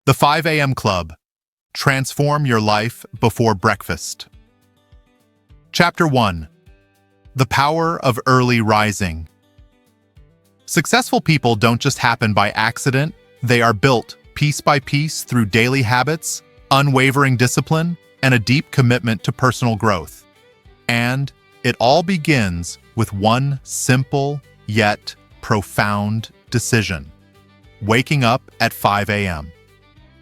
The 5 a.m. Club. Transform your life before breakfast. Chapter 1. The Power of Early Rising. Successful people don't just happen by accident, they are built piece by piece through daily habits, unwavering discipline, and a deep commitment to personal growth. And it all begins with one simple yet profound decision: waking up at 5 a.m.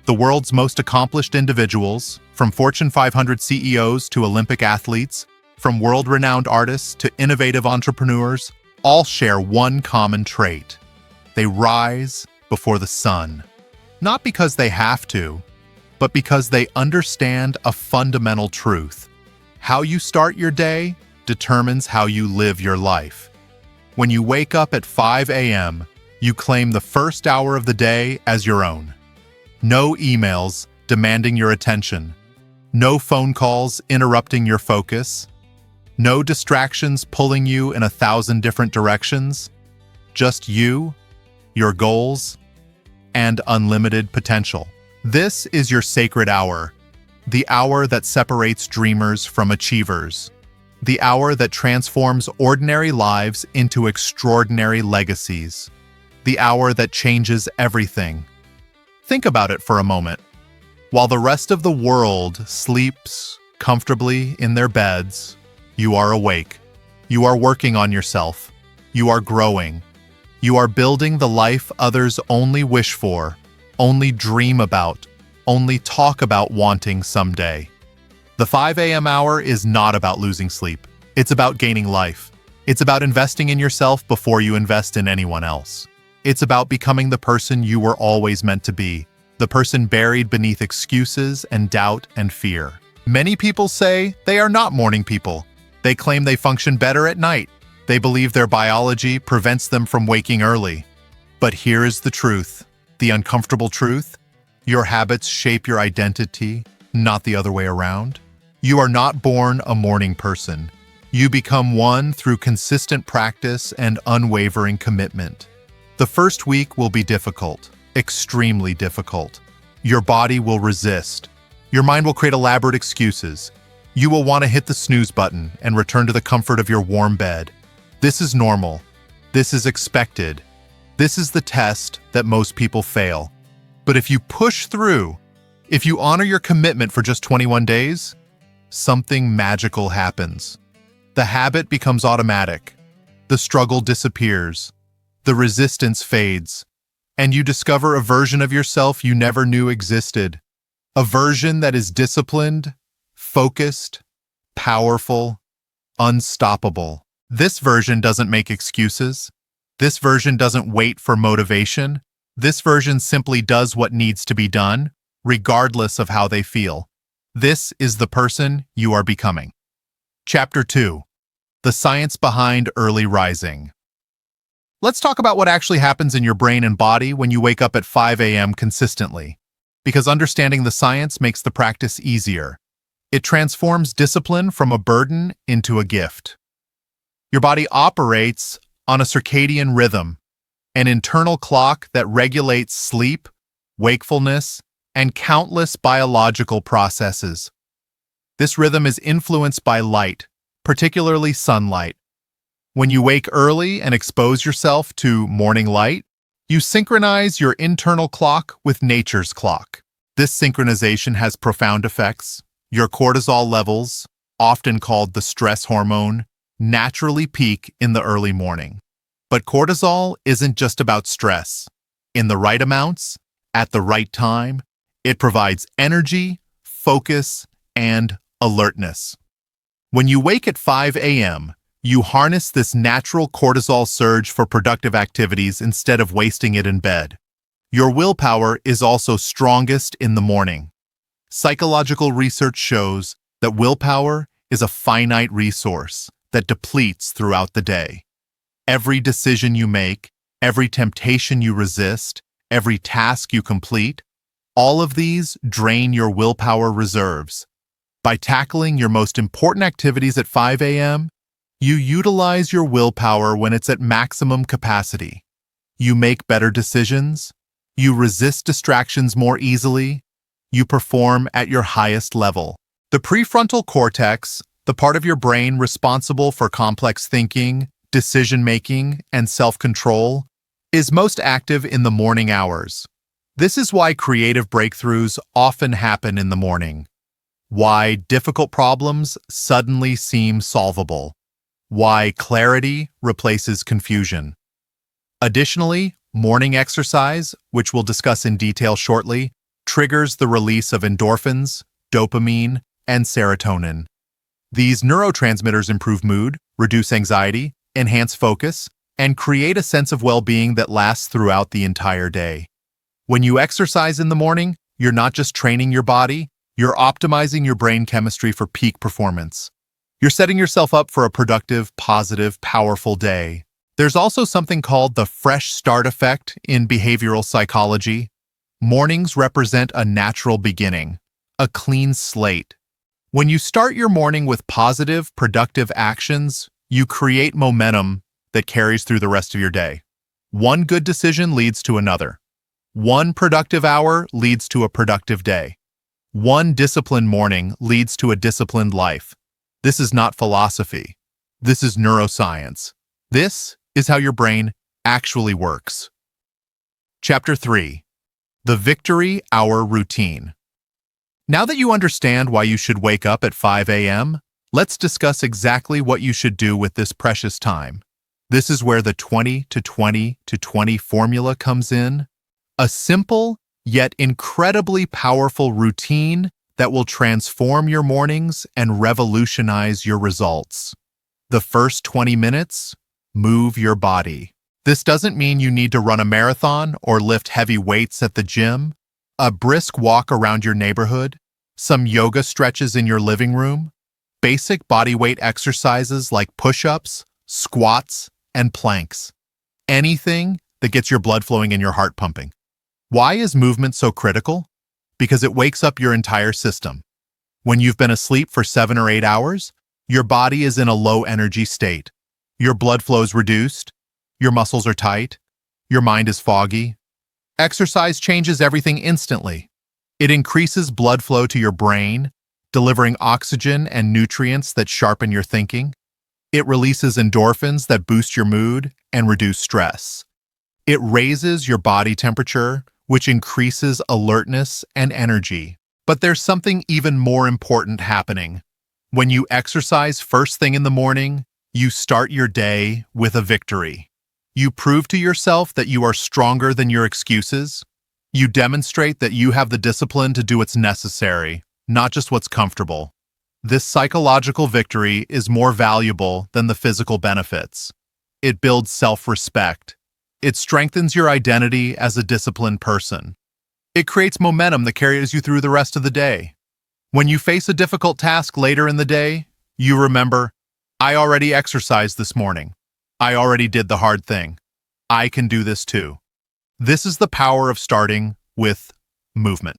The world's most accomplished individuals, from Fortune 500 CEOs to Olympic athletes, from world-renowned artists to innovative entrepreneurs, all share one common trait. They rise before the sun. Not because they have to, but because they understand a fundamental truth. How you start your day determines how you live your life. When you wake up at 5 a.m., you claim the first hour of the day as your own. No emails demanding your attention. No phone calls interrupting your focus. No distractions pulling you in 1,000 different directions. Just you, your goals, and unlimited potential. This is your sacred hour, the hour that separates dreamers from achievers, the hour that transforms ordinary lives into extraordinary legacies, the hour that changes everything. Think about it for a moment. While the rest of the world sleeps comfortably in their beds, you are awake. You are working on yourself. You are growing. You are building the life others only wish for, only dream about, only talk about wanting someday. The 5 a.m. hour is not about losing sleep. It's about gaining life. It's about investing in yourself before you invest in anyone else. It's about becoming the person you were always meant to be, the person buried beneath excuses and doubt and fear. Many people say they are not morning people. They claim they function better at night. They believe their biology prevents them from waking early. But here is the truth, the uncomfortable truth. Your habits shape your identity, not the other way around. You are not born a morning person. You become one through consistent practice and unwavering commitment. The first week will be difficult, extremely difficult. Your body will resist. Your mind will create elaborate excuses. You will want to hit the snooze button and return to the comfort of your warm bed. This is normal. This is expected. This is the test that most people fail. But if you push through, if you honor your commitment for just 21 days, something magical happens. The habit becomes automatic. The struggle disappears. The resistance fades. And you discover a version of yourself you never knew existed. A version that is disciplined, focused, powerful, unstoppable. This version doesn't make excuses. This version doesn't wait for motivation. This version simply does what needs to be done, regardless of how they feel. This is the person you are becoming. Chapter 2. The Science Behind Early Rising. Let's talk about what actually happens in your brain and body when you wake up at 5 a.m. consistently, because understanding the science makes the practice easier. It transforms discipline from a burden into a gift. Your body operates on a circadian rhythm, an internal clock that regulates sleep, wakefulness, and countless biological processes. This rhythm is influenced by light, particularly sunlight. When you wake early and expose yourself to morning light, you synchronize your internal clock with nature's clock. This synchronization has profound effects. Your cortisol levels, often called the stress hormone, naturally peak in the early morning. But cortisol isn't just about stress. In the right amounts, at the right time, it provides energy, focus, and alertness. When you wake at 5 a.m., you harness this natural cortisol surge for productive activities instead of wasting it in bed. Your willpower is also strongest in the morning. Psychological research shows that willpower is a finite resource that depletes throughout the day. Every decision you make, every temptation you resist, every task you complete, all of these drain your willpower reserves. By tackling your most important activities at 5 a.m., you utilize your willpower when it's at maximum capacity. You make better decisions, You resist distractions more easily. You perform at your highest level. The prefrontal cortex, the part of your brain responsible for complex thinking, decision-making, and self-control, is most active in the morning hours. This is why creative breakthroughs often happen in the morning. Why difficult problems suddenly seem solvable. Why clarity replaces confusion. Additionally, morning exercise, which we'll discuss in detail shortly, triggers the release of endorphins, dopamine, and serotonin. These neurotransmitters improve mood, reduce anxiety, enhance focus, and create a sense of well-being that lasts throughout the entire day. When you exercise in the morning, you're not just training your body, you're optimizing your brain chemistry for peak performance. You're setting yourself up for a productive, positive, powerful day. There's also something called the fresh start effect in behavioral psychology. Mornings represent a natural beginning, a clean slate. When you start your morning with positive, productive actions, you create momentum that carries through the rest of your day. One good decision leads to another. One productive hour leads to a productive day. One disciplined morning leads to a disciplined life. This is not philosophy. This is neuroscience. This is how your brain actually works. Chapter 3. The Victory Hour Routine. Now that you understand why you should wake up at 5 a.m., let's discuss exactly what you should do with this precious time. This is where the 20-20-20 formula comes in. A simple, yet incredibly powerful routine that will transform your mornings and revolutionize your results. The first 20 minutes, move your body. This doesn't mean you need to run a marathon or lift heavy weights at the gym. A brisk walk around your neighborhood, some yoga stretches in your living room, basic bodyweight exercises like push-ups, squats, and planks. Anything that gets your blood flowing and your heart pumping. Why is movement so critical? Because it wakes up your entire system. When you've been asleep for 7 or 8 hours, your body is in a low-energy state. Your blood flow's reduced, your muscles are tight, your mind is foggy. Exercise changes everything instantly. It increases blood flow to your brain, delivering oxygen and nutrients that sharpen your thinking. It releases endorphins that boost your mood and reduce stress. It raises your body temperature, which increases alertness and energy. But there's something even more important happening. When you exercise first thing in the morning, you start your day with a victory. You prove to yourself that you are stronger than your excuses. You demonstrate that you have the discipline to do what's necessary, not just what's comfortable. This psychological victory is more valuable than the physical benefits. It builds self-respect. It strengthens your identity as a disciplined person. It creates momentum that carries you through the rest of the day. When you face a difficult task later in the day, you remember, I already exercised this morning. I already did the hard thing. I can do this too. This is the power of starting with movement.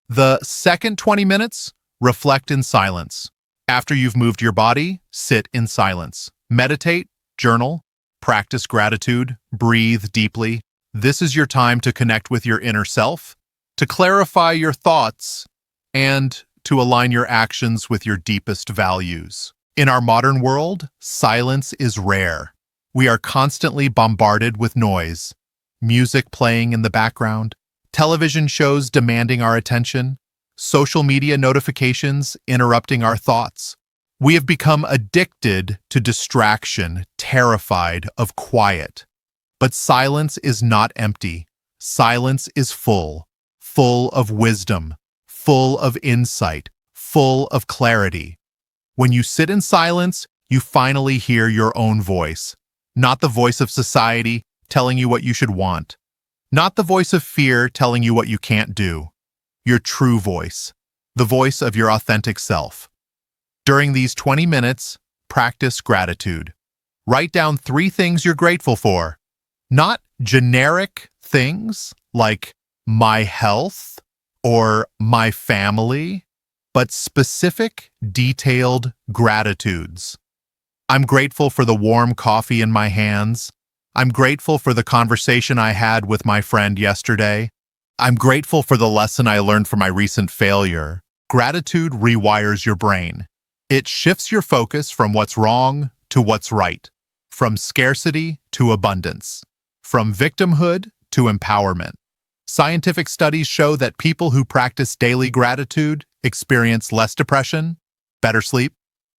The second 20 minutes, reflect in silence. After you've moved your body, sit in silence. Meditate, journal, practice gratitude, breathe deeply. This is your time to connect with your inner self, to clarify your thoughts, and to align your actions with your deepest values. In our modern world, silence is rare. We are constantly bombarded with noise, music playing in the background, television shows demanding our attention, social media notifications interrupting our thoughts. We have become addicted to distraction, terrified of quiet. But silence is not empty. Silence is full of wisdom, full of insight, full of clarity. When you sit in silence, you finally hear your own voice, not the voice of society telling you what you should want, not the voice of fear telling you what you can't do. Your true voice, the voice of your authentic self. During these 20 minutes, practice gratitude. Write down 3 things you're grateful for. Not generic things like my health or my family, but specific, detailed gratitudes. I'm grateful for the warm coffee in my hands. I'm grateful for the conversation I had with my friend yesterday. I'm grateful for the lesson I learned from my recent failure. Gratitude rewires your brain. It shifts your focus from what's wrong to what's right, from scarcity to abundance, from victimhood to empowerment. Scientific studies show that people who practice daily gratitude experience less depression, better sleep,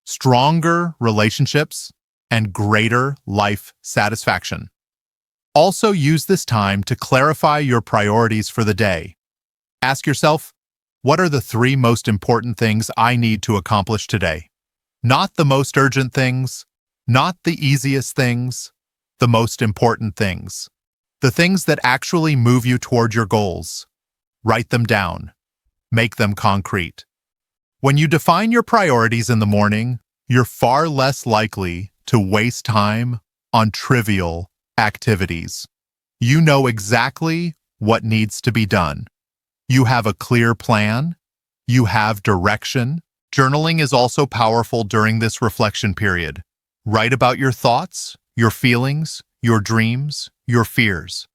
stronger relationships, and greater life satisfaction. Also use this time to clarify your priorities for the day. Ask yourself, what are the 3 most important things I need to accomplish today? Not the most urgent things, not the easiest things, the most important things. The things that actually move you toward your goals. Write them down. Make them concrete. When you define your priorities in the morning, you're far less likely to waste time on trivial activities. You know exactly what needs to be done. You have a clear plan. You have direction. Journaling is also powerful during this reflection period. Write about your thoughts, your feelings, your dreams, your fears.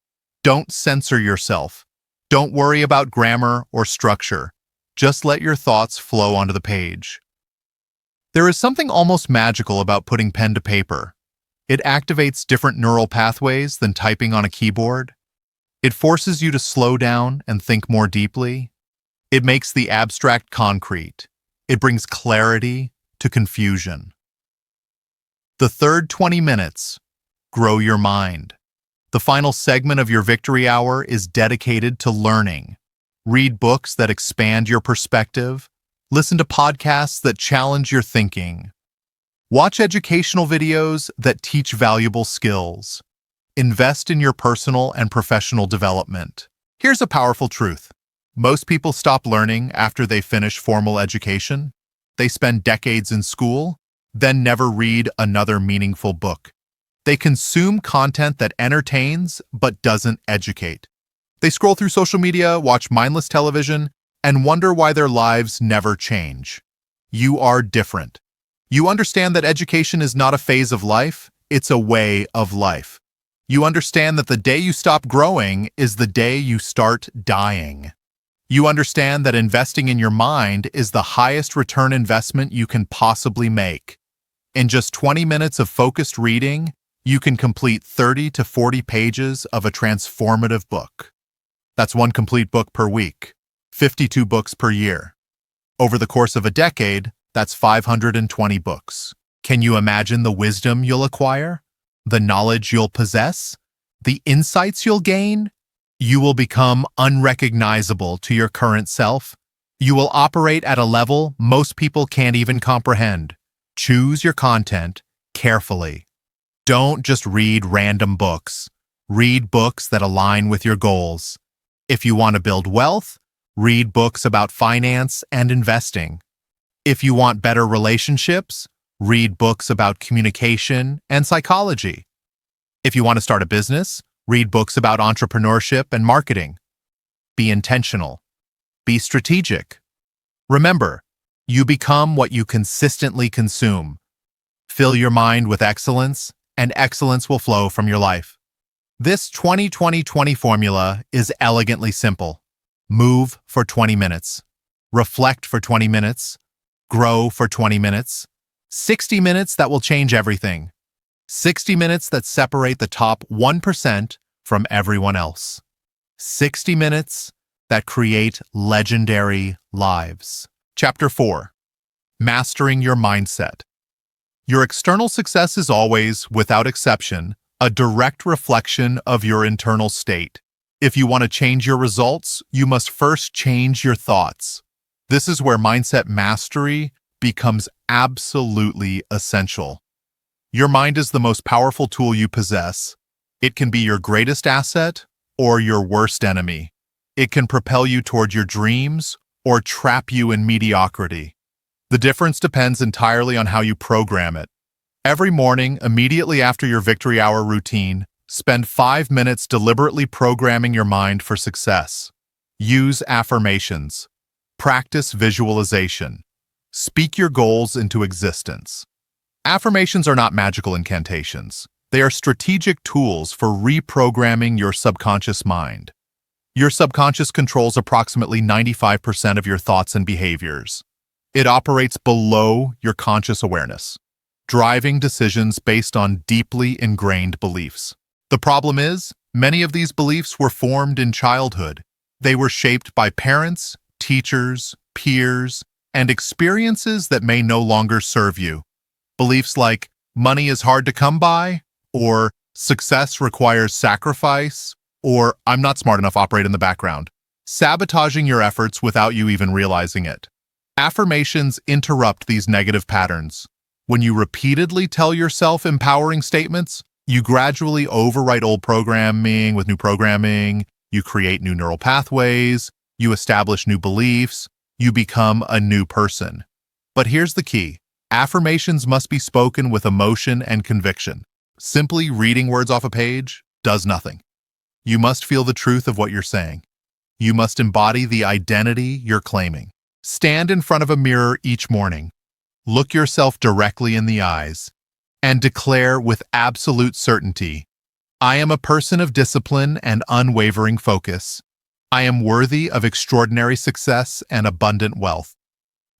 Don't censor yourself. Don't worry about grammar or structure. Just let your thoughts flow onto the page. There is something almost magical about putting pen to paper. It activates different neural pathways than typing on a keyboard. It forces you to slow down and think more deeply. It makes the abstract concrete. It brings clarity to confusion. The third 20 minutes. Grow your mind. The final segment of your victory hour is dedicated to learning. Read books that expand your perspective. Listen to podcasts that challenge your thinking. Watch educational videos that teach valuable skills. Invest in your personal and professional development. Here's a powerful truth. Most people stop learning after they finish formal education. They spend decades in school, then never read another meaningful book. They consume content that entertains but doesn't educate. They scroll through social media, watch mindless television, and wonder why their lives never change. You are different. You understand that education is not a phase of life, it's a way of life. You understand that the day you stop growing is the day you start dying. You understand that investing in your mind is the highest return investment you can possibly make. In just 20 minutes of focused reading, you can complete 30 to 40 pages of a transformative book. That's 1 complete book per week, 52 books per year. Over the course of a decade, that's 520 books. Can you imagine the wisdom you'll acquire? The knowledge you'll possess? The insights you'll gain? You will become unrecognizable to your current self. You will operate at a level most people can't even comprehend. Choose your content carefully. Don't just read random books. Read books that align with your goals. If you want to build wealth, read books about finance and investing. If you want better relationships, read books about communication and psychology. If you want to start a business, read books about entrepreneurship and marketing. Be intentional. Be strategic. Remember, you become what you consistently consume. Fill your mind with excellence, and excellence will flow from your life. This 20-20-20 formula is elegantly simple. Move for 20 minutes. Reflect for 20 minutes. Grow for 20 minutes. 60 minutes that will change everything. 60 minutes that separate the top 1% from everyone else. 60 minutes that create legendary lives. Chapter 4. Mastering your mindset. Your external success is always, without exception, a direct reflection of your internal state. If you want to change your results, you must first change your thoughts. This is where mindset mastery becomes absolutely essential. Your mind is the most powerful tool you possess. It can be your greatest asset or your worst enemy. It can propel you toward your dreams or trap you in mediocrity. The difference depends entirely on how you program it. Every morning, immediately after your victory hour routine, spend 5 minutes deliberately programming your mind for success. Use affirmations. Practice visualization. Speak your goals into existence. Affirmations are not magical incantations. They are strategic tools for reprogramming your subconscious mind. Your subconscious controls approximately 95% of your thoughts and behaviors. It operates below your conscious awareness, driving decisions based on deeply ingrained beliefs. The problem is, many of these beliefs were formed in childhood. They were shaped by parents, teachers, peers, and experiences that may no longer serve you. Beliefs like, money is hard to come by, or success requires sacrifice, or I'm not smart enough operate in the background, sabotaging your efforts without you even realizing it. Affirmations interrupt these negative patterns. When you repeatedly tell yourself empowering statements, you gradually overwrite old programming with new programming, you create new neural pathways, you establish new beliefs, you become a new person. But here's the key. Affirmations must be spoken with emotion and conviction. Simply reading words off a page does nothing. You must feel the truth of what you're saying. You must embody the identity you're claiming. Stand in front of a mirror each morning. Look yourself directly in the eyes and declare with absolute certainty, I am a person of discipline and unwavering focus. I am worthy of extraordinary success and abundant wealth.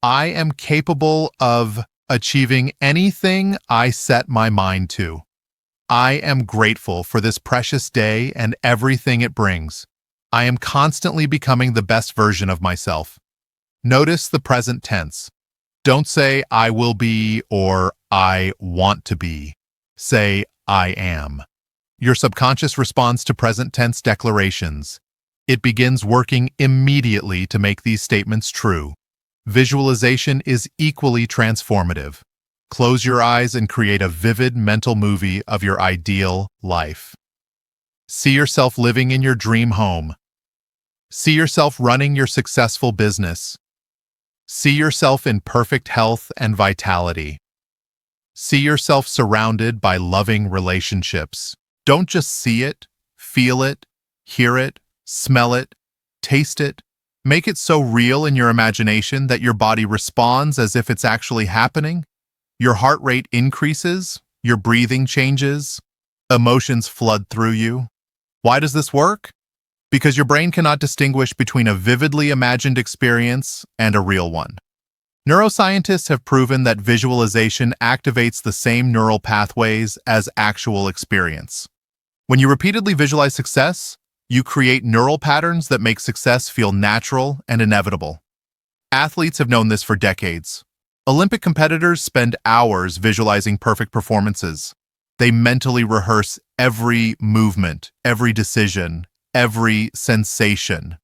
I am capable of achieving anything I set my mind to. I am grateful for this precious day and everything it brings. I am constantly becoming the best version of myself. Notice the present tense. Don't say I will be or I want to be. Say I am. Your subconscious responds to present tense declarations. It begins working immediately to make these statements true. Visualization is equally transformative. Close your eyes and create a vivid mental movie of your ideal life. See yourself living in your dream home. See yourself running your successful business. See yourself in perfect health and vitality. See yourself surrounded by loving relationships. Don't just see it, feel it, hear it, smell it, taste it. Make it so real in your imagination that your body responds as if it's actually happening. Your heart rate increases, your breathing changes, emotions flood through you. Why does this work? Because your brain cannot distinguish between a vividly imagined experience and a real one. Neuroscientists have proven that visualization activates the same neural pathways as actual experience. When you repeatedly visualize success, you create neural patterns that make success feel natural and inevitable. Athletes have known this for decades. Olympic competitors spend hours visualizing perfect performances. They mentally rehearse every movement, every decision, every sensation.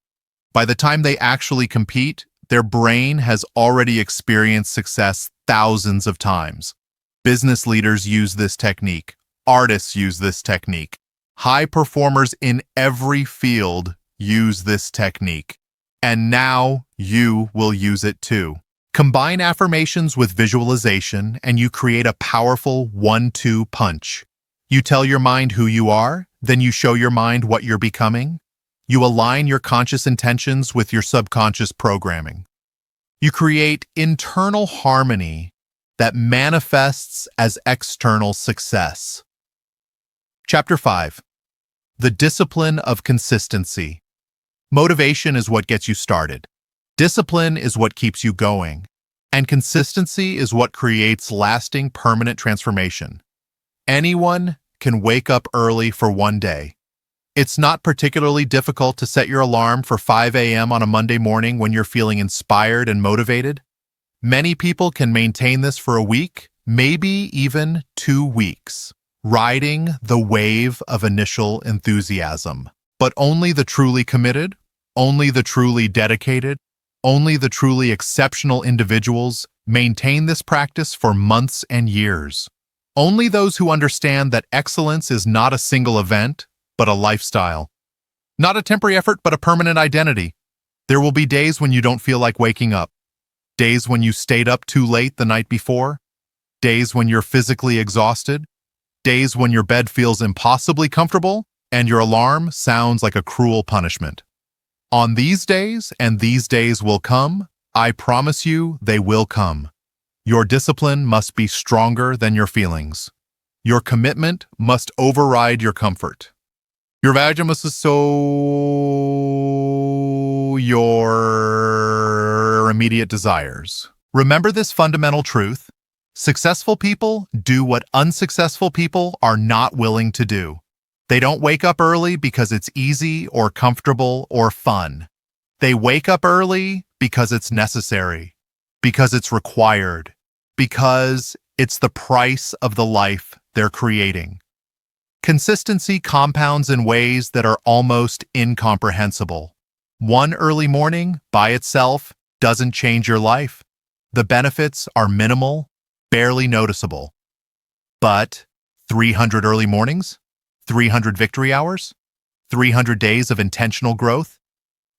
By the time they actually compete, their brain has already experienced success thousands of times. Business leaders use this technique. Artists use this technique. High performers in every field use this technique. And now you will use it too. Combine affirmations with visualization and you create a powerful 1-2 punch. You tell your mind who you are, then you show your mind what you're becoming. You align your conscious intentions with your subconscious programming. You create internal harmony that manifests as external success. Chapter 5. The Discipline of Consistency. Motivation is what gets you started. Discipline is what keeps you going. And consistency is what creates lasting, permanent transformation. Anyone can wake up early for one day. It's not particularly difficult to set your alarm for 5 a.m. on a Monday morning when you're feeling inspired and motivated. Many people can maintain this for a week, maybe even 2 weeks, riding the wave of initial enthusiasm. But only the truly committed, only the truly dedicated, only the truly exceptional individuals maintain this practice for months and years. Only those who understand that excellence is not a single event, but a lifestyle. Not a temporary effort, but a permanent identity. There will be days when you don't feel like waking up. Days when you stayed up too late the night before. Days when you're physically exhausted. Days when your bed feels impossibly comfortable and your alarm sounds like a cruel punishment. On these days, and these days will come, I promise you they will come. Your discipline must be stronger than your feelings. Your commitment must override your comfort. Your value must so your immediate desires. Remember this fundamental truth. Successful people do what unsuccessful people are not willing to do. They don't wake up early because it's easy or comfortable or fun. They wake up early because it's necessary, because it's required, because it's the price of the life they're creating. Consistency compounds in ways that are almost incomprehensible. One early morning by itself doesn't change your life. The benefits are minimal, barely noticeable. But 300 early mornings, 300 victory hours, 300 days of intentional growth,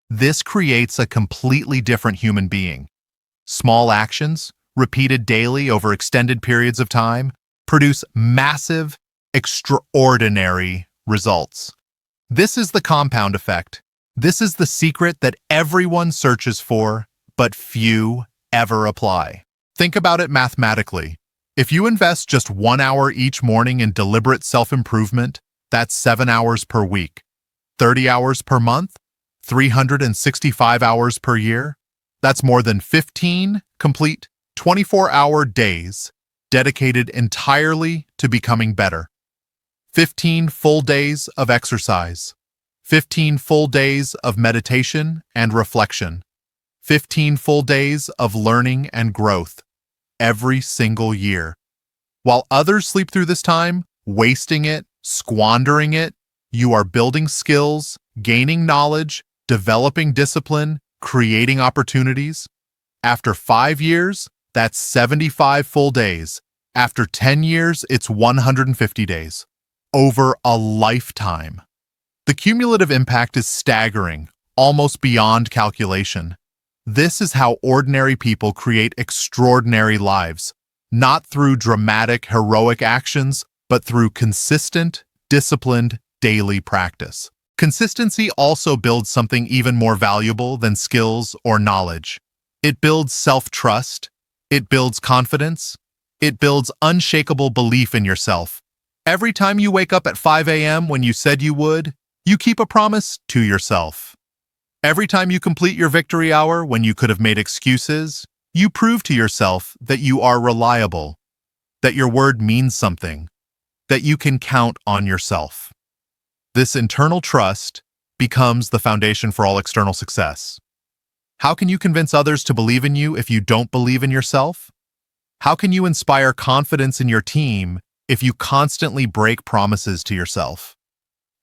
this creates a completely different human being. Small actions, repeated daily over extended periods of time, produce massive, extraordinary results. This is the compound effect. This is the secret that everyone searches for, but few ever apply. Think about it mathematically. If you invest just 1 hour each morning in deliberate self-improvement, that's 7 hours per week, 30 hours per month, 365 hours per year. That's more than 15 complete 24-hour days dedicated entirely to becoming better. 15 full days of exercise, 15 full days of meditation and reflection, 15 full days of learning and growth every single year. While others sleep through this time, wasting it, squandering it, you are building skills, gaining knowledge, developing discipline, creating opportunities. After 5 years, that's 75 full days. After 10 years, it's 150 days. Over a lifetime. The cumulative impact is staggering, almost beyond calculation. This is how ordinary people create extraordinary lives, not through dramatic, heroic actions, but through consistent, disciplined, daily practice. Consistency also builds something even more valuable than skills or knowledge. It builds self-trust, it builds confidence, it builds unshakable belief in yourself. Every time you wake up at 5 a.m. when you said you would, you keep a promise to yourself. Every time you complete your victory hour when you could have made excuses, you prove to yourself that you are reliable, that your word means something, that you can count on yourself. This internal trust becomes the foundation for all external success. How can you convince others to believe in you if you don't believe in yourself? How can you inspire confidence in your team if you constantly break promises to yourself?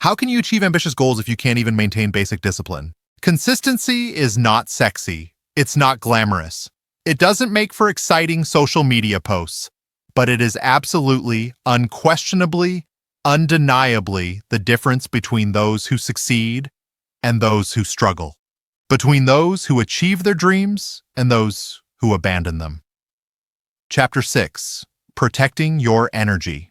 How can you achieve ambitious goals if you can't even maintain basic discipline? Consistency is not sexy. It's not glamorous. It doesn't make for exciting social media posts, but it is absolutely, unquestionably, undeniably the difference between those who succeed and those who struggle, between those who achieve their dreams and those who abandon them. Chapter 6. Protecting your energy.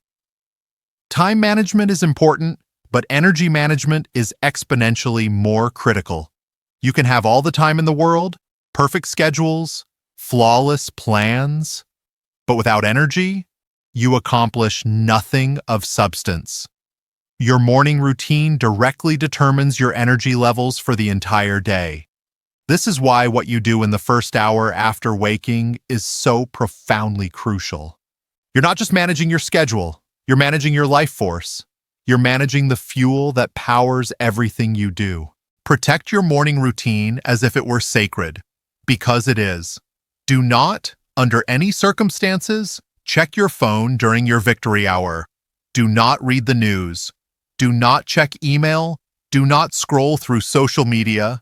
Time management is important, but energy management is exponentially more critical. You can have all the time in the world, perfect schedules, flawless plans, but without energy, you accomplish nothing of substance. Your morning routine directly determines your energy levels for the entire day. This is why what you do in the first hour after waking is so profoundly crucial. You're not just managing your schedule, you're managing your life force. You're managing the fuel that powers everything you do. Protect your morning routine as if it were sacred, because it is. Do not, under any circumstances, check your phone during your victory hour. Do not read the news. Do not check email. Do not scroll through social media.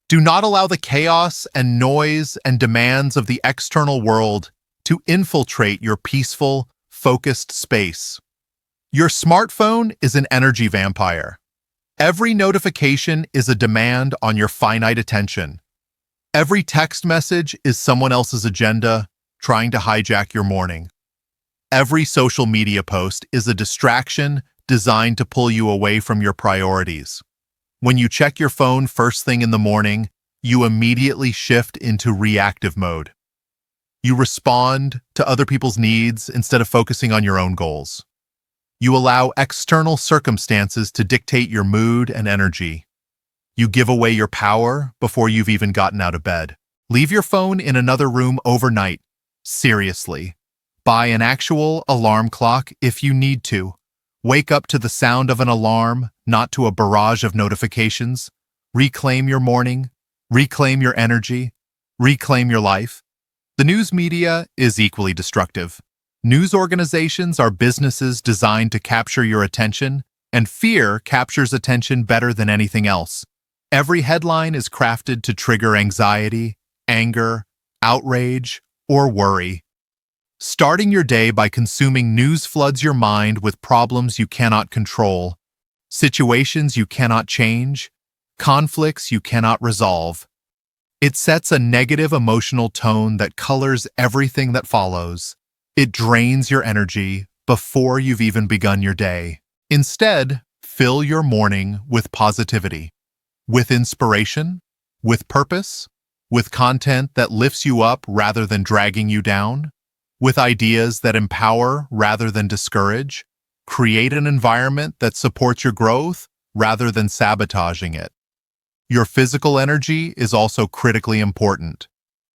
Do not allow the chaos and noise and demands of the external world to infiltrate your peaceful, focused space. Your smartphone is an energy vampire. Every notification is a demand on your finite attention. Every text message is someone else's agenda trying to hijack your morning. Every social media post is a distraction designed to pull you away from your priorities. When you check your phone first thing in the morning, you immediately shift into reactive mode. You respond to other people's needs instead of focusing on your own goals. You allow external circumstances to dictate your mood and energy. You give away your power before you've even gotten out of bed. Leave your phone in another room overnight. Seriously. Buy an actual alarm clock if you need to. Wake up to the sound of an alarm, not to a barrage of notifications. Reclaim your morning. Reclaim your energy. Reclaim your life. The news media is equally destructive. News organizations are businesses designed to capture your attention, and fear captures attention better than anything else. Every headline is crafted to trigger anxiety, anger, outrage, or worry. Starting your day by consuming news floods your mind with problems you cannot control, situations you cannot change, conflicts you cannot resolve. It sets a negative emotional tone that colors everything that follows. It drains your energy before you've even begun your day. Instead, fill your morning with positivity, with inspiration, with purpose, with content that lifts you up rather than dragging you down, with ideas that empower rather than discourage. Create an environment that supports your growth rather than sabotaging it. Your physical energy is also critically important.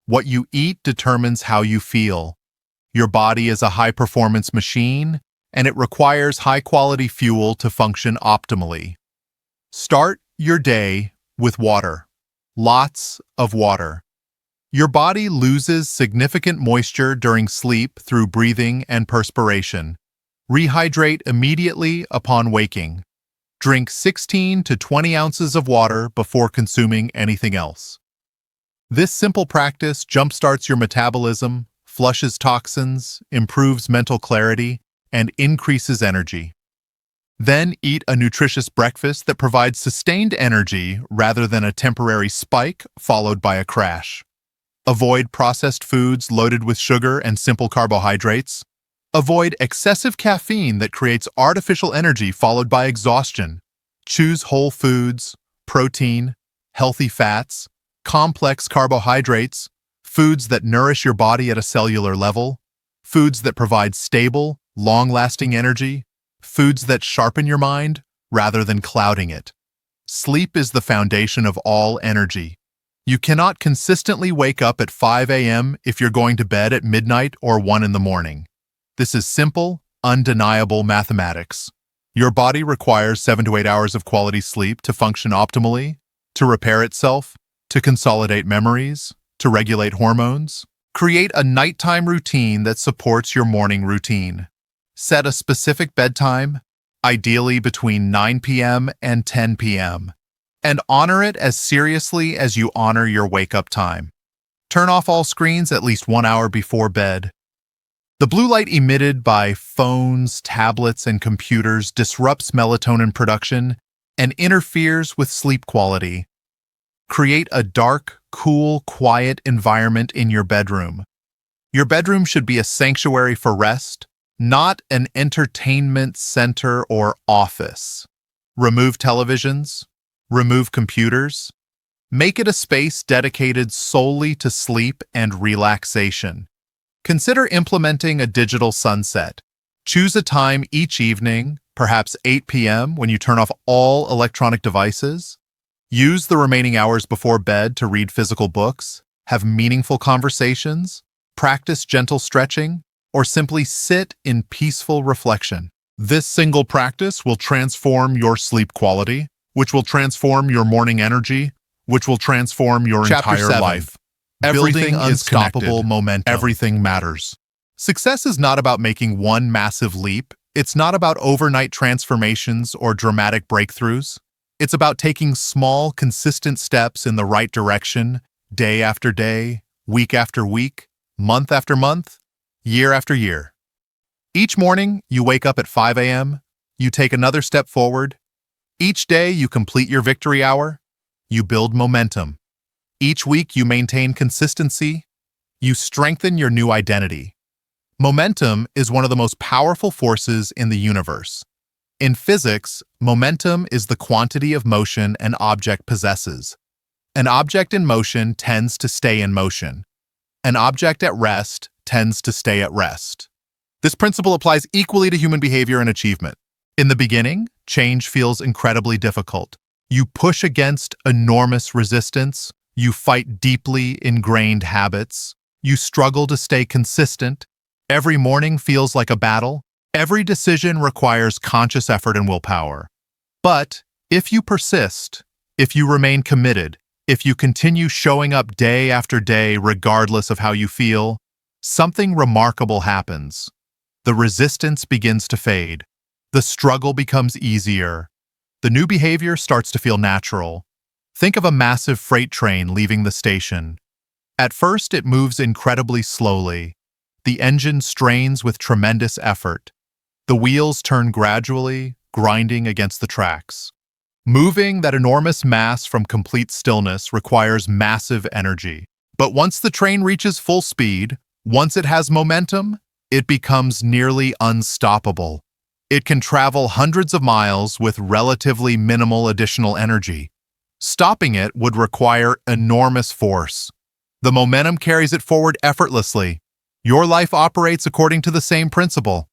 What you eat determines how you feel. Your body is a high-performance machine, and it requires high-quality fuel to function optimally. Start your day with water. Lots of water. Your body loses significant moisture during sleep through breathing and perspiration. Rehydrate immediately upon waking. Drink 16 to 20 ounces of water before consuming anything else. This simple practice jumpstarts your metabolism, flushes toxins, improves mental clarity, and increases energy. Then eat a nutritious breakfast that provides sustained energy rather than a temporary spike followed by a crash. Avoid processed foods loaded with sugar and simple carbohydrates. Avoid excessive caffeine that creates artificial energy followed by exhaustion. Choose whole foods, protein, healthy fats, complex carbohydrates, foods that nourish your body at a cellular level, foods that provide stable, long-lasting energy, foods that sharpen your mind rather than clouding it. Sleep is the foundation of all energy. You cannot consistently wake up at 5 a.m. if you're going to bed at midnight or 1 in the morning. This is simple, undeniable mathematics. Your body requires 7 to 8 hours of quality sleep to function optimally, to repair itself, to consolidate memories, to regulate hormones. Create a nighttime routine that supports your morning routine. Set a specific bedtime, ideally between 9 p.m. and 10 p.m., and honor it as seriously as you honor your wake-up time. Turn off all screens at least 1 hour before bed. The blue light emitted by phones, tablets, and computers disrupts melatonin production and interferes with sleep quality. Create a dark, cool, quiet environment in your bedroom. Your bedroom should be a sanctuary for rest, not an entertainment center or office. Remove televisions. Remove computers. Make it a space dedicated solely to sleep and relaxation. Consider implementing a digital sunset. Choose a time each evening, perhaps 8 p.m., when you turn off all electronic devices. Use the remaining hours before bed to read physical books, have meaningful conversations, practice gentle stretching, or simply sit in peaceful reflection. This single practice will transform your sleep quality, which will transform your morning energy, which will transform your entire life. Everything is unstoppable momentum. Everything matters. Success is not about making one massive leap. It's not about overnight transformations or dramatic breakthroughs. It's about taking small, consistent steps in the right direction, day after day, week after week, month after month, year after year. Each morning, you wake up at 5 a.m., you take another step forward. Each day, you complete your victory hour. You build momentum. Each week, you maintain consistency. You strengthen your new identity. Momentum is one of the most powerful forces in the universe. In physics, momentum is the quantity of motion an object possesses. An object in motion tends to stay in motion. An object at rest tends to stay at rest. This principle applies equally to human behavior and achievement. In the beginning, change feels incredibly difficult. You push against enormous resistance, you fight deeply ingrained habits, you struggle to stay consistent. Every morning feels like a battle. Every decision requires conscious effort and willpower. But if you persist, if you remain committed, if you continue showing up day after day regardless of how you feel, something remarkable happens. The resistance begins to fade. The struggle becomes easier. The new behavior starts to feel natural. Think of a massive freight train leaving the station. At first, it moves incredibly slowly. The engine strains with tremendous effort. The wheels turn gradually, grinding against the tracks. Moving that enormous mass from complete stillness requires massive energy. But once the train reaches full speed, once it has momentum, it becomes nearly unstoppable. It can travel hundreds of miles with relatively minimal additional energy. Stopping it would require enormous force. The momentum carries it forward effortlessly. Your life operates according to the same principle.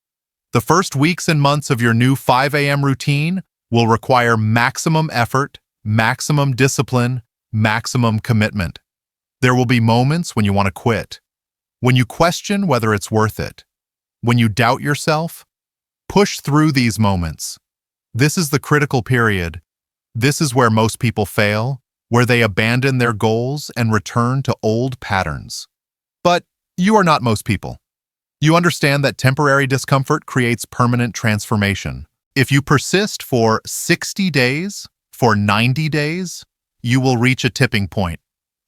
The first weeks and months of your new 5 a.m. routine will require maximum effort, maximum discipline, maximum commitment. There will be moments when you want to quit, when you question whether it's worth it, when you doubt yourself. Push through these moments. This is the critical period. This is where most people fail, where they abandon their goals and return to old patterns. But you are not most people. You understand that temporary discomfort creates permanent transformation. If you persist for 60 days, for 90 days, you will reach a tipping point.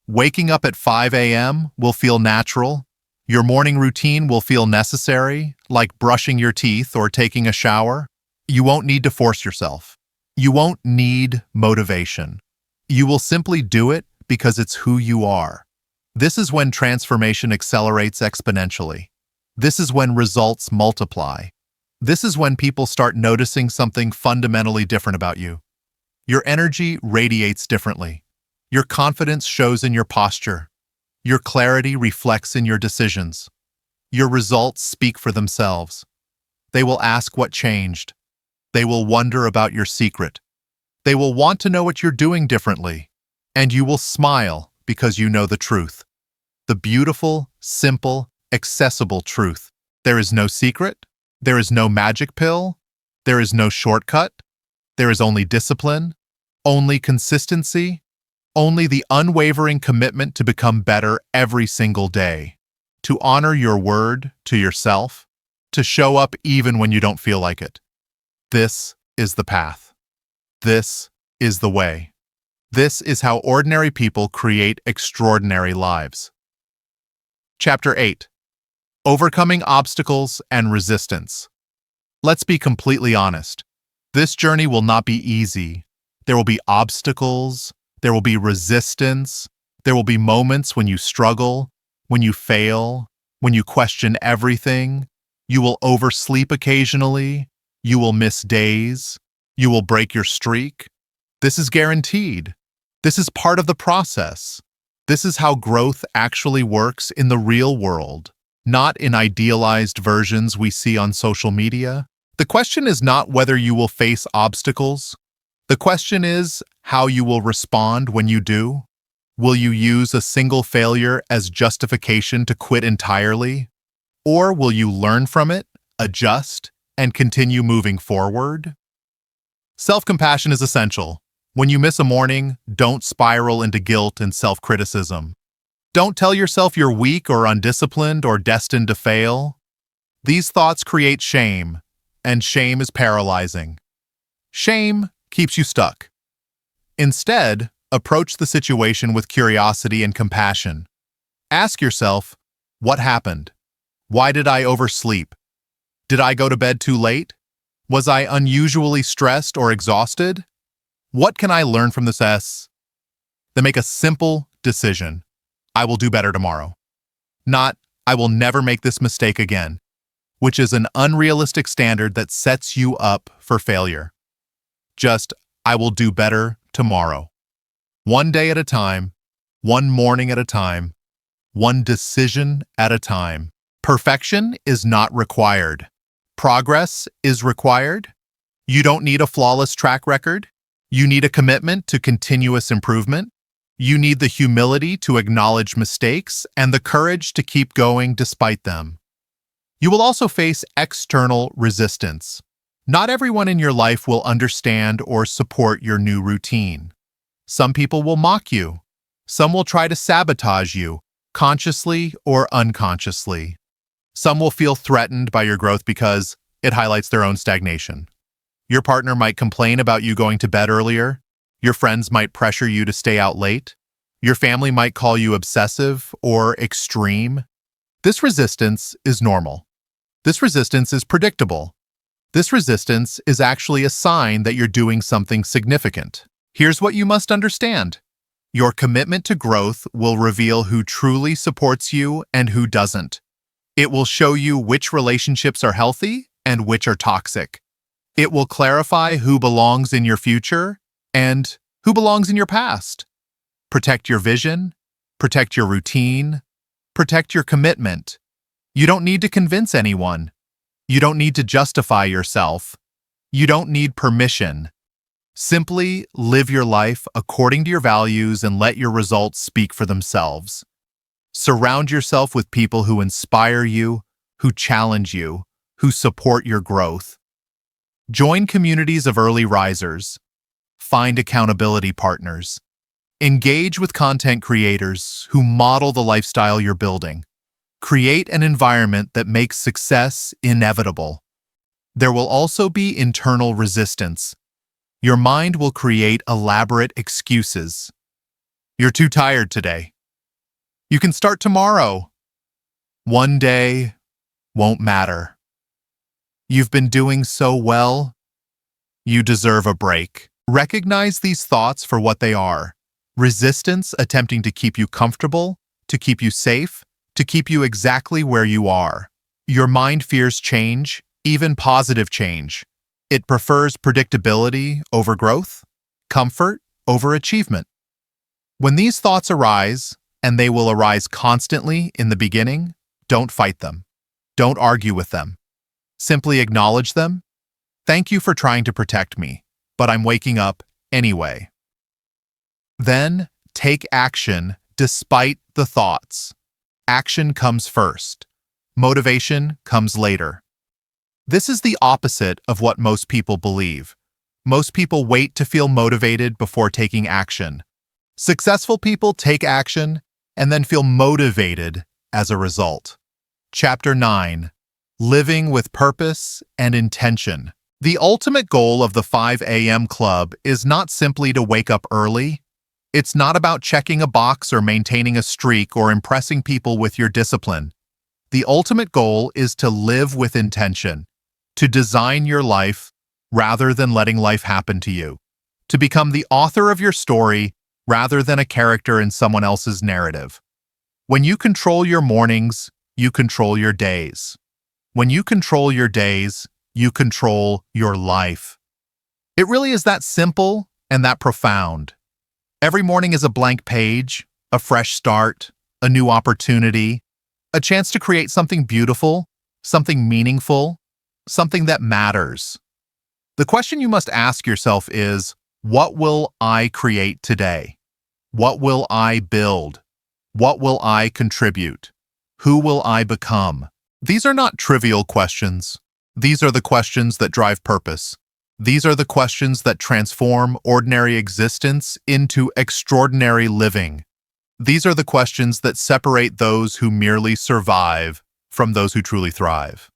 Waking up at 5 a.m. will feel natural. Your morning routine will feel necessary, like brushing your teeth or taking a shower. You won't need to force yourself. You won't need motivation. You will simply do it because it's who you are. This is when transformation accelerates exponentially. This is when results multiply. This is when people start noticing something fundamentally different about you. Your energy radiates differently. Your confidence shows in your posture. Your clarity reflects in your decisions. Your results speak for themselves. They will ask what changed. They will wonder about your secret. They will want to know what you're doing differently. And you will smile because you know the truth. The beautiful, simple, accessible truth. There is no secret. There is no magic pill. There is no shortcut. There is only discipline, only consistency, only the unwavering commitment to become better every single day, to honor your word to yourself, to show up even when you don't feel like it. This is the path. This is the way. This is how ordinary people create extraordinary lives. Chapter 8. Overcoming Obstacles and Resistance. Let's be completely honest. This journey will not be easy. There will be obstacles. There will be resistance. There will be moments when you struggle, when you fail, when you question everything. You will oversleep occasionally. You will miss days. You will break your streak. This is guaranteed. This is part of the process. This is how growth actually works in the real world, not in idealized versions we see on social media. The question is not whether you will face obstacles. The question is how you will respond when you do. Will you use a single failure as justification to quit entirely? Or will you learn from it, adjust, and continue moving forward? Self-compassion is essential. When you miss a morning, don't spiral into guilt and self-criticism. Don't tell yourself you're weak or undisciplined or destined to fail. These thoughts create shame, and shame is paralyzing. Shame keeps you stuck. Instead, approach the situation with curiosity and compassion. Ask yourself, what happened? Why did I oversleep? Did I go to bed too late? Was I unusually stressed or exhausted? What can I learn from this? Then make a simple decision. I will do better tomorrow. Not, I will never make this mistake again, which is an unrealistic standard that sets you up for failure. Just, I will do better tomorrow. One day at a time, one morning at a time, one decision at a time. Perfection is not required. Progress is required. You don't need a flawless track record. You need a commitment to continuous improvement. You need the humility to acknowledge mistakes and the courage to keep going despite them. You will also face external resistance. Not everyone in your life will understand or support your new routine. Some people will mock you. Some will try to sabotage you, consciously or unconsciously. Some will feel threatened by your growth because it highlights their own stagnation. Your partner might complain about you going to bed earlier. Your friends might pressure you to stay out late. Your family might call you obsessive or extreme. This resistance is normal. This resistance is predictable. This resistance is actually a sign that you're doing something significant. Here's what you must understand. Your commitment to growth will reveal who truly supports you and who doesn't. It will show you which relationships are healthy and which are toxic. It will clarify who belongs in your future and who belongs in your past. Protect your vision, protect your routine, protect your commitment. You don't need to convince anyone. You don't need to justify yourself. You don't need permission. Simply live your life according to your values and let your results speak for themselves. Surround yourself with people who inspire you, who challenge you, who support your growth. Join communities of early risers. Find accountability partners. Engage with content creators who model the lifestyle you're building. Create an environment that makes success inevitable. There will also be internal resistance. Your mind will create elaborate excuses. You're too tired today. You can start tomorrow. One day won't matter. You've been doing so well. You deserve a break. Recognize these thoughts for what they are. Resistance attempting to keep you comfortable, to keep you safe, to keep you exactly where you are. Your mind fears change, even positive change. It prefers predictability over growth, comfort over achievement. When these thoughts arise, and they will arise constantly in the beginning, don't fight them. Don't argue with them. Simply acknowledge them. Thank you for trying to protect me, but I'm waking up anyway. Then take action despite the thoughts. Action comes first. Motivation comes later. This is the opposite of what most people believe. Most people wait to feel motivated before taking action. Successful people take action and then feel motivated as a result. Chapter 9. Living with Purpose and Intention. The ultimate goal of the 5 a.m. club is not simply to wake up early. It's not about checking a box or maintaining a streak or impressing people with your discipline. The ultimate goal is to live with intention, to design your life rather than letting life happen to you, to become the author of your story rather than a character in someone else's narrative. When you control your mornings, you control your days. When you control your days, you control your life. It really is that simple and that profound. Every morning is a blank page, a fresh start, a new opportunity, a chance to create something beautiful, something meaningful, something that matters. The question you must ask yourself is, what will I create today? What will I build? What will I contribute? Who will I become? These are not trivial questions. These are the questions that drive purpose. These are the questions that transform ordinary existence into extraordinary living. These are the questions that separate those who merely survive from those who truly thrive.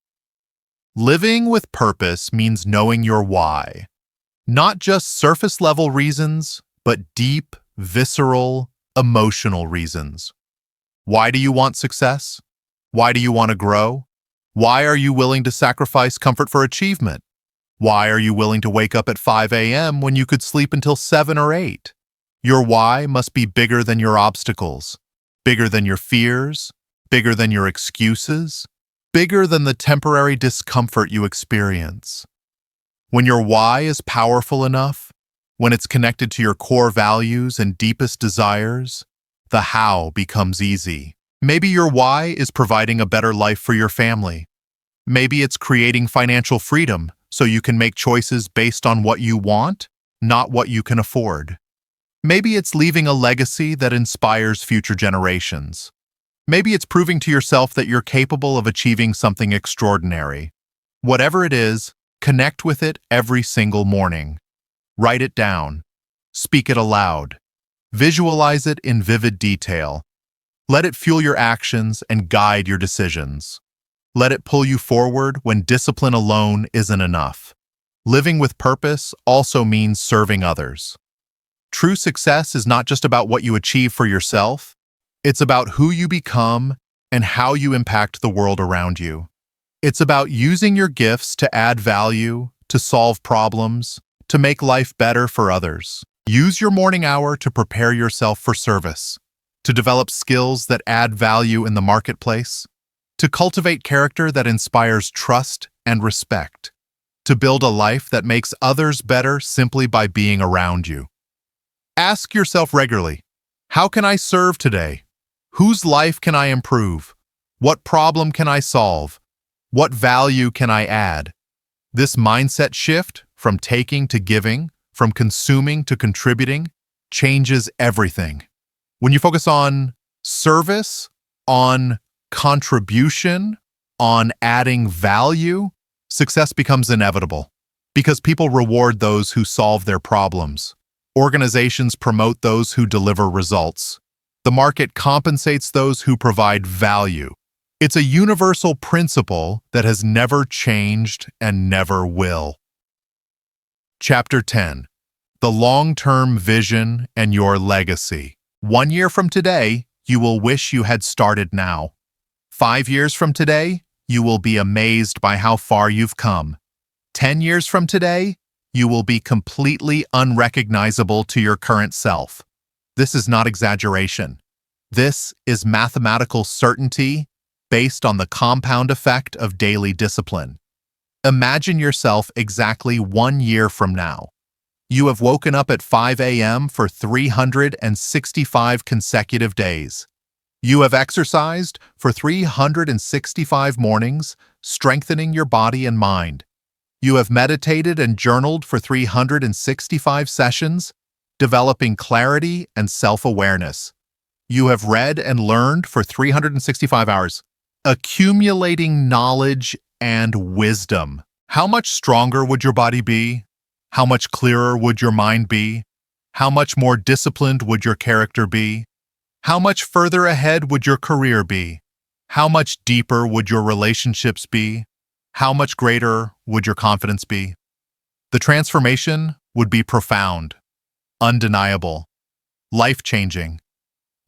Living with purpose means knowing your why. Not just surface-level reasons, but deep, visceral, emotional reasons. Why do you want success? Why do you want to grow? Why are you willing to sacrifice comfort for achievement? Why are you willing to wake up at 5 a.m. when you could sleep until 7 or 8? Your why must be bigger than your obstacles, bigger than your fears, bigger than your excuses, bigger than the temporary discomfort you experience. When your why is powerful enough, when it's connected to your core values and deepest desires, the how becomes easy. Maybe your why is providing a better life for your family. Maybe it's creating financial freedom so you can make choices based on what you want, not what you can afford. Maybe it's leaving a legacy that inspires future generations. Maybe it's proving to yourself that you're capable of achieving something extraordinary. Whatever it is, connect with it every single morning. Write it down. Speak it aloud. Visualize it in vivid detail. Let it fuel your actions and guide your decisions. Let it pull you forward when discipline alone isn't enough. Living with purpose also means serving others. True success is not just about what you achieve for yourself. It's about who you become and how you impact the world around you. It's about using your gifts to add value, to solve problems, to make life better for others. Use your morning hour to prepare yourself for service, to develop skills that add value in the marketplace, to cultivate character that inspires trust and respect, to build a life that makes others better simply by being around you. Ask yourself regularly, how can I serve today? Whose life can I improve? What problem can I solve? What value can I add? This mindset shift from taking to giving, from consuming to contributing, changes everything. When you focus on service, on contribution, on adding value, success becomes inevitable because people reward those who solve their problems. Organizations promote those who deliver results. The market compensates those who provide value. It's a universal principle that has never changed and never will. Chapter 10. The long-term vision and your legacy. 1 year from today, you will wish you had started now. 5 years from today, you will be amazed by how far you've come. 10 years from today, you will be completely unrecognizable to your current self. This is not exaggeration. This is mathematical certainty based on the compound effect of daily discipline. Imagine yourself exactly 1 year from now. You have woken up at 5 a.m. for 365 consecutive days. You have exercised for 365 mornings, strengthening your body and mind. You have meditated and journaled for 365 sessions, developing clarity and self-awareness. You have read and learned for 365 hours, accumulating knowledge and wisdom. How much stronger would your body be? How much clearer would your mind be? How much more disciplined would your character be? How much further ahead would your career be? How much deeper would your relationships be? How much greater would your confidence be? The transformation would be profound, undeniable, life-changing.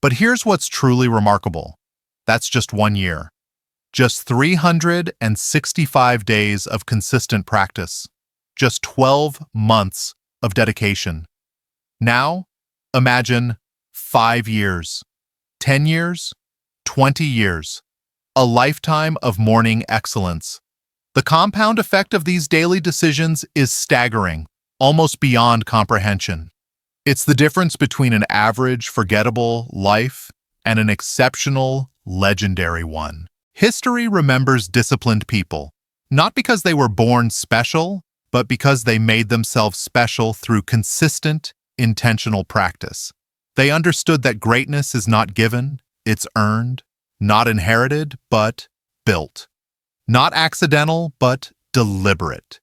But here's what's truly remarkable. That's just 1 year. Just 365 days of consistent practice. Just 12 months of dedication. Now, imagine 5 years, 10 years, 20 years, a lifetime of morning excellence. The compound effect of these daily decisions is staggering, almost beyond comprehension. It's the difference between an average, forgettable life and an exceptional, legendary one. History remembers disciplined people, not because they were born special, but because they made themselves special through consistent, intentional practice. They understood that greatness is not given, it's earned, not inherited, but built. Not accidental, but deliberate.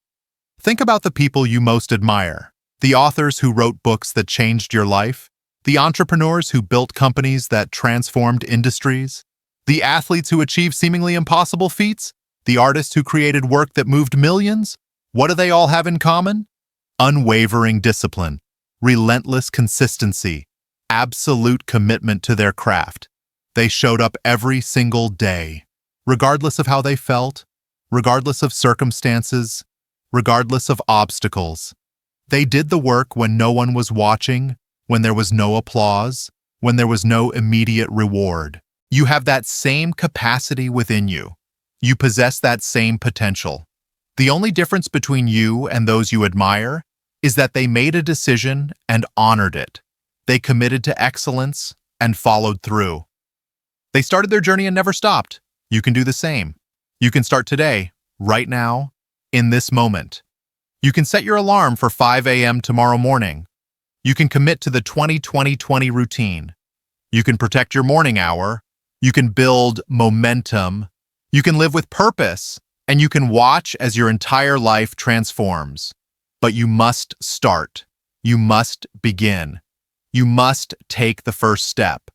Think about the people you most admire, the authors who wrote books that changed your life, the entrepreneurs who built companies that transformed industries, the athletes who achieved seemingly impossible feats, the artists who created work that moved millions. What do they all have in common? Unwavering discipline, relentless consistency, absolute commitment to their craft. They showed up every single day, regardless of how they felt, regardless of circumstances, regardless of obstacles. They did the work when no one was watching, when there was no applause, when there was no immediate reward. You have that same capacity within you. You possess that same potential. The only difference between you and those you admire is that they made a decision and honored it. They committed to excellence and followed through. They started their journey and never stopped. You can do the same. You can start today, right now, in this moment. You can set your alarm for 5 a.m. tomorrow morning. You can commit to the 20-20-20 routine. You can protect your morning hour. You can build momentum. You can live with purpose. And you can watch as your entire life transforms. But you must start. You must begin. You must take the first step.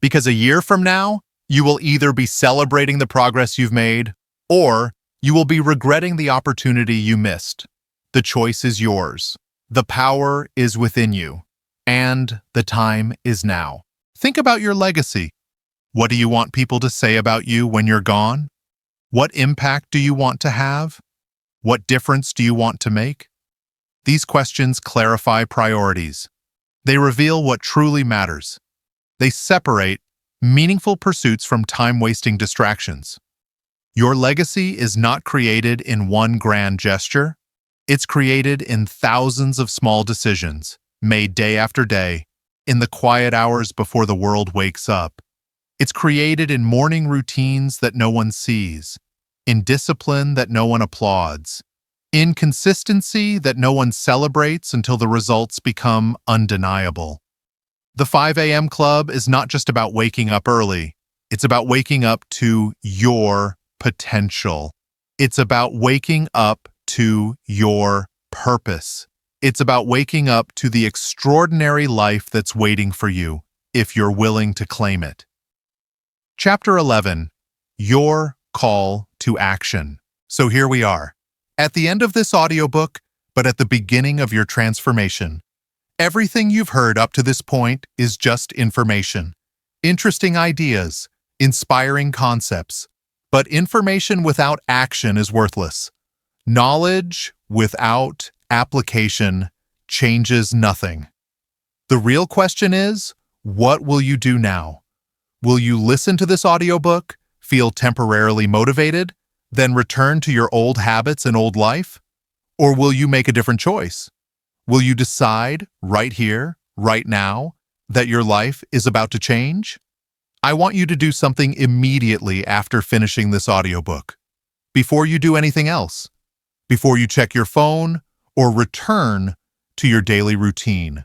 Because a year from now, you will either be celebrating the progress you've made, or you will be regretting the opportunity you missed. The choice is yours. The power is within you. And the time is now. Think about your legacy. What do you want people to say about you when you're gone? What impact do you want to have? What difference do you want to make? These questions clarify priorities. They reveal what truly matters. They separate meaningful pursuits from time-wasting distractions. Your legacy is not created in one grand gesture. It's created in thousands of small decisions, made day after day, in the quiet hours before the world wakes up. It's created in morning routines that no one sees, in discipline that no one applauds, in consistency that no one celebrates until the results become undeniable. The 5 a.m. Club is not just about waking up early. It's about waking up to your potential. It's about waking up to your purpose. It's about waking up to the extraordinary life that's waiting for you, if you're willing to claim it. Chapter 11. Your Call to Action. So here we are, at the end of this audiobook, but at the beginning of your transformation. Everything you've heard up to this point is just information, interesting ideas, inspiring concepts. But information without action is worthless. Knowledge without application changes nothing. The real question is, what will you do now? Will you listen to this audiobook, feel temporarily motivated, then return to your old habits and old life? Or will you make a different choice? Will you decide right here, right now, that your life is about to change? I want you to do something immediately after finishing this audiobook. Before you do anything else. Before you check your phone or return to your daily routine.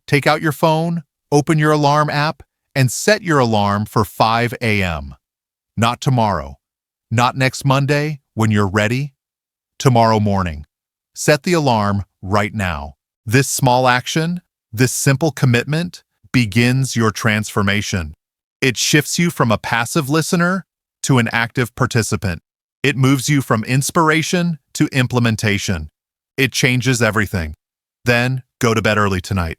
Take out your phone, open your alarm app, and set your alarm for 5 a.m. Not tomorrow. Not next Monday when you're ready. Tomorrow morning. Set the alarm right now. This small action, this simple commitment, begins your transformation. It shifts you from a passive listener to an active participant. It moves you from inspiration to implementation. It changes everything. Then go to bed early tonight.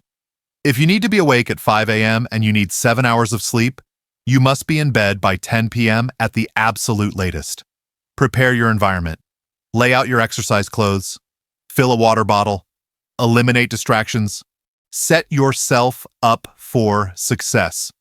If you need to be awake at 5 a.m. and you need 7 hours of sleep, you must be in bed by 10 p.m. at the absolute latest. Prepare your environment. Lay out your exercise clothes. Fill a water bottle. Eliminate distractions. Set yourself up for success.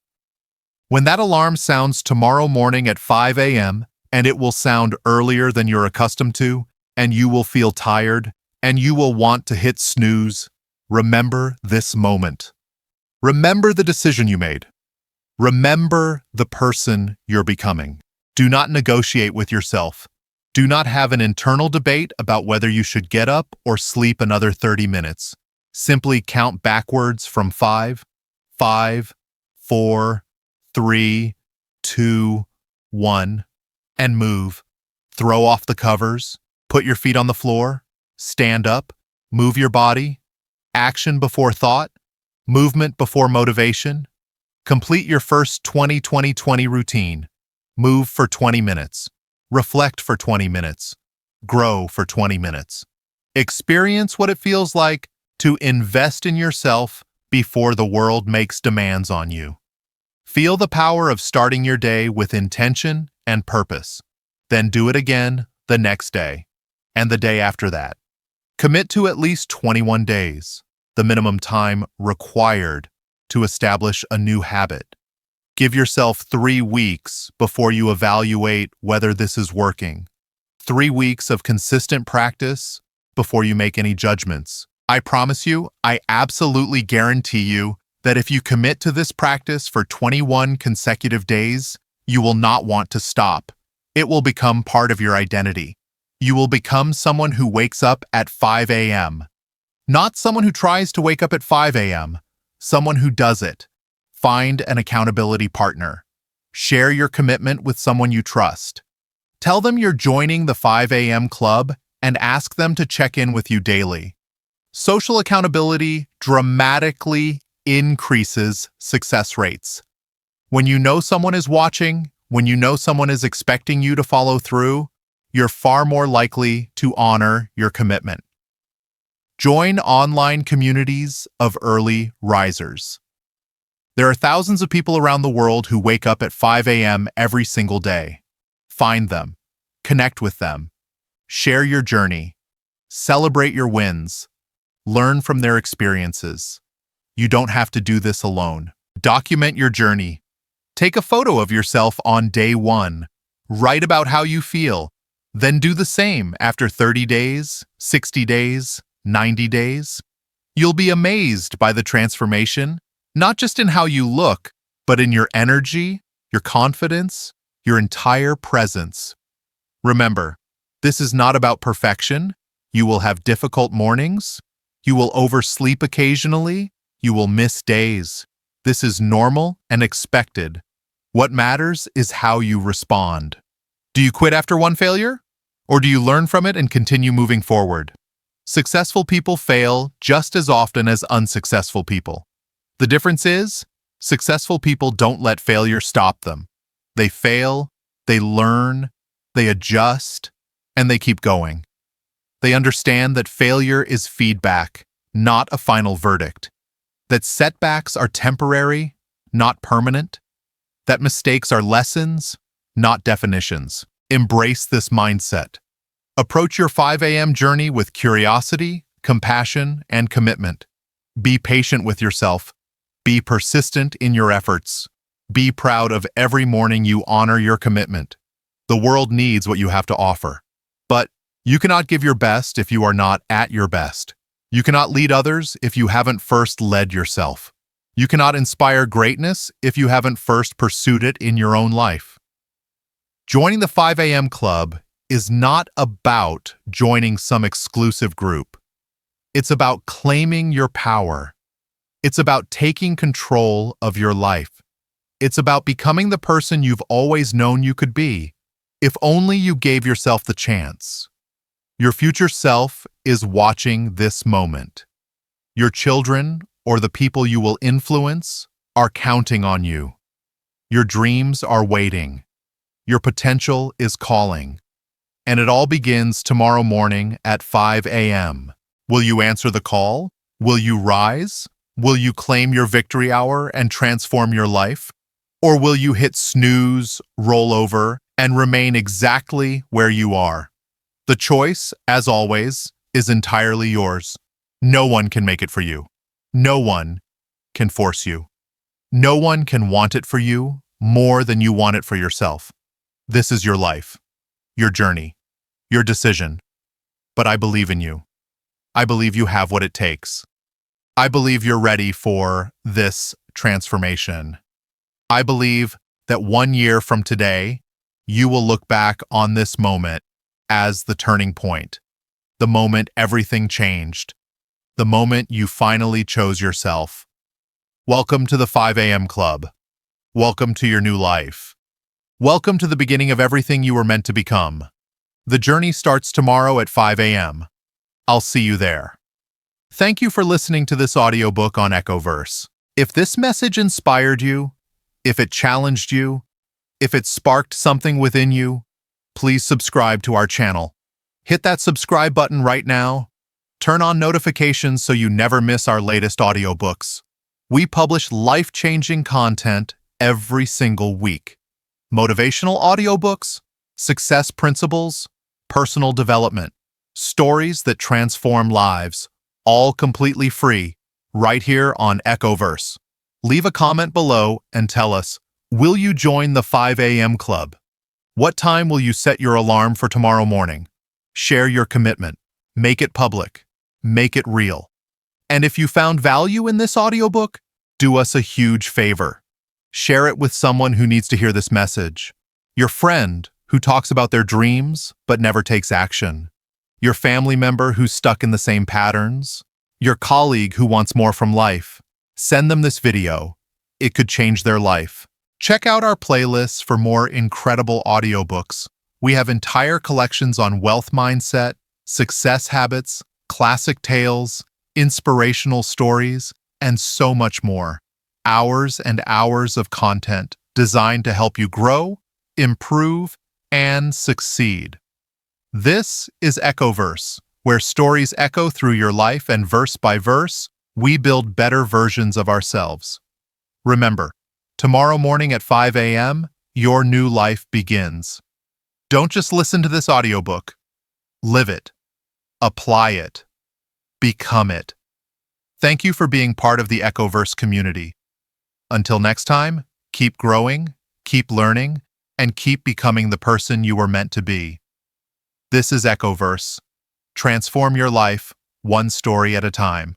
When that alarm sounds tomorrow morning at 5 a.m., and it will sound earlier than you're accustomed to, and you will feel tired, and you will want to hit snooze, remember this moment. Remember the decision you made. Remember the person you're becoming. Do not negotiate with yourself. Do not have an internal debate about whether you should get up or sleep another 30 minutes. Simply count backwards from 5, 5, 4, 3, 2, 1, and move. Throw off the covers, put your feet on the floor, stand up, move your body. Action before thought, movement before motivation. Complete your first 20-20-20 routine. Move for 20 minutes. Reflect for 20 minutes. Grow for 20 minutes. Experience what it feels like to invest in yourself before the world makes demands on you. Feel the power of starting your day with intention and purpose. Then do it again the next day and the day after that. Commit to at least 21 days, the minimum time required to establish a new habit. Give yourself 3 weeks before you evaluate whether this is working. 3 weeks of consistent practice before you make any judgments. I promise you, I absolutely guarantee you, that if you commit to this practice for 21 consecutive days, you will not want to stop. It will become part of your identity. You will become someone who wakes up at 5 a.m. Not someone who tries to wake up at 5 a.m., someone who does it. Find an accountability partner. Share your commitment with someone you trust. Tell them you're joining the 5 a.m. club and ask them to check in with you daily. Social accountability dramatically increases success rates. When you know someone is watching, when you know someone is expecting you to follow through, you're far more likely to honor your commitment. Join online communities of early risers. There are thousands of people around the world who wake up at 5 a.m. every single day. Find them, connect with them, share your journey, celebrate your wins, learn from their experiences. You don't have to do this alone. Document your journey. Take a photo of yourself on day 1. Write about how you feel. Then do the same after 30 days, 60 days, 90 days. You'll be amazed by the transformation, not just in how you look, but in your energy, your confidence, your entire presence. Remember, this is not about perfection. You will have difficult mornings. You will oversleep occasionally. You will miss days. This is normal and expected. What matters is how you respond. Do you quit after one failure? Or do you learn from it and continue moving forward? Successful people fail just as often as unsuccessful people. The difference is, successful people don't let failure stop them. They fail, they learn, they adjust, and they keep going. They understand that failure is feedback, not a final verdict. That setbacks are temporary, not permanent. That mistakes are lessons, not definitions. Embrace this mindset. Approach your 5 a.m. journey with curiosity, compassion, and commitment. Be patient with yourself. Be persistent in your efforts. Be proud of every morning you honor your commitment. The world needs what you have to offer. But you cannot give your best if you are not at your best. You cannot lead others if you haven't first led yourself. You cannot inspire greatness if you haven't first pursued it in your own life. Joining the 5 a.m. club is not about joining some exclusive group. It's about claiming your power. It's about taking control of your life. It's about becoming the person you've always known you could be, if only you gave yourself the chance. Your future self is watching this moment. Your children or the people you will influence are counting on you. Your dreams are waiting. Your potential is calling. And it all begins tomorrow morning at 5 a.m. Will you answer the call? Will you rise? Will you claim your victory hour and transform your life? Or will you hit snooze, roll over, and remain exactly where you are? The choice, as always, is entirely yours. No one can make it for you. No one can force you. No one can want it for you more than you want it for yourself. This is your life, your journey, your decision. But I believe in you. I believe you have what it takes. I believe you're ready for this transformation. I believe that 1 year from today, you will look back on this moment as the turning point, the moment everything changed, the moment you finally chose yourself. Welcome to the 5 a.m. club. Welcome to your new life. Welcome to the beginning of everything you were meant to become. The journey starts tomorrow at 5 a.m. I'll see you there. Thank you for listening to this audiobook on EchoVerse. If this message inspired you, if it challenged you, if it sparked something within you, please subscribe to our channel. Hit that subscribe button right now. Turn on notifications so you never miss our latest audiobooks. We publish life-changing content every single week. Motivational audiobooks, success principles, personal development, stories that transform lives, all completely free, right here on EchoVerse. Leave a comment below and tell us, will you join the 5 a.m. club? What time will you set your alarm for tomorrow morning? Share your commitment. Make it public. Make it real. And if you found value in this audiobook, do us a huge favor. Share it with someone who needs to hear this message. Your friend who talks about their dreams but never takes action. Your family member who's stuck in the same patterns. Your colleague who wants more from life. Send them this video. It could change their life. Check out our playlists for more incredible audiobooks. We have entire collections on wealth mindset, success habits, classic tales, inspirational stories, and so much more. Hours and hours of content designed to help you grow, improve, and succeed. This is EchoVerse, where stories echo through your life and verse by verse, we build better versions of ourselves. Remember, tomorrow morning at 5 a.m., your new life begins. Don't just listen to this audiobook. Live it. Apply it. Become it. Thank you for being part of the EchoVerse community. Until next time, keep growing, keep learning, and keep becoming the person you were meant to be. This is EchoVerse. Transform your life, one story at a time.